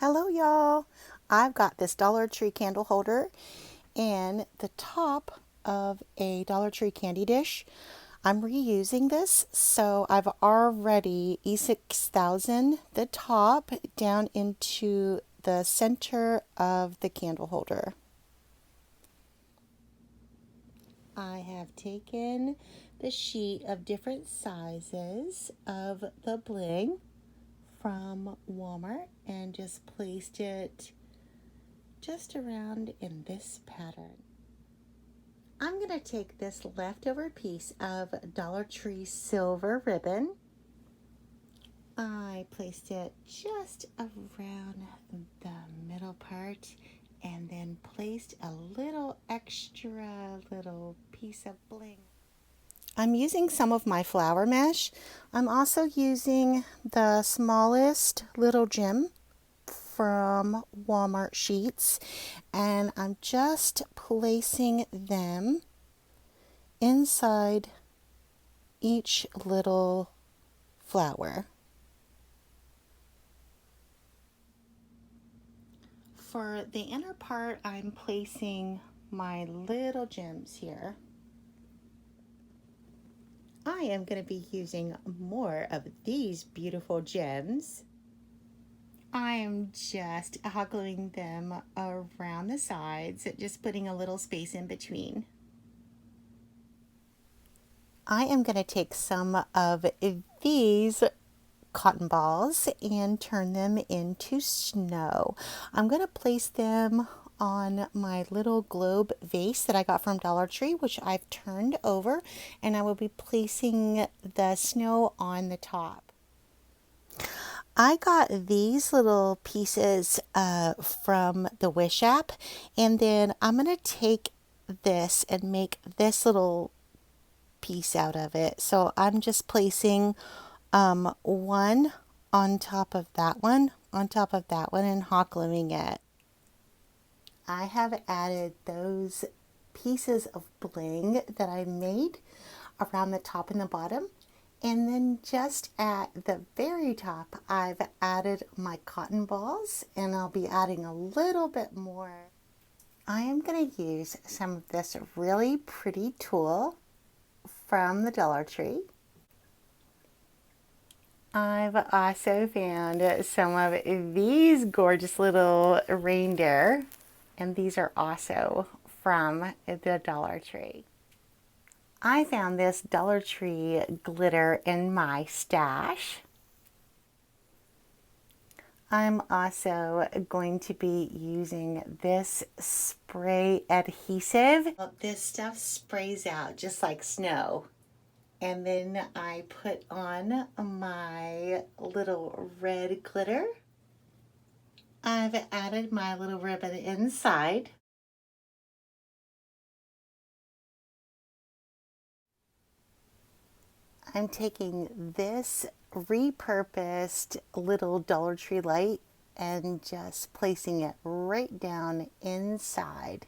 Hello y'all! I've got this Dollar Tree candle holder and the top of a Dollar Tree candy dish. I'm reusing this, so I've already E6000 the top down into the center of the candle holder. I have taken the sheet of different sizes of the bling from Walmart and just placed it just around in this pattern. I'm going to take this leftover piece of Dollar Tree silver ribbon. I placed it just around the middle part and then placed a little extra little piece of bling. I'm using some of my flower mesh. I'm also using the smallest little gem from Walmart sheets, and I'm just placing them inside each little flower. For the inner part, I'm placing my little gems here. I am going to be using more of these beautiful gems. I am just hoggling them around the sides, just putting a little space in between. I am going to take some of these cotton balls and turn them into snow. I'm going to place them on my little globe vase that I got from Dollar Tree, which I've turned over, and I will be placing the snow on the top. I got these little pieces from the Wish app, and then I'm going to take this and make this little piece out of it. So I'm just placing one on top of that one, on top of that one, and hot gluing it. I have added those pieces of bling that I made around the top and the bottom. And then just at the very top, I've added my cotton balls, and I'll be adding a little bit more. I am going to use some of this really pretty tulle from the Dollar Tree. I've also found some of these gorgeous little reindeer, and these are also from the Dollar Tree. I found this Dollar Tree glitter in my stash. I'm also going to be using this spray adhesive. This stuff sprays out just like snow. And then I put on my little red glitter. I've added my little ribbon inside. I'm taking this repurposed little Dollar Tree light and just placing it right down inside.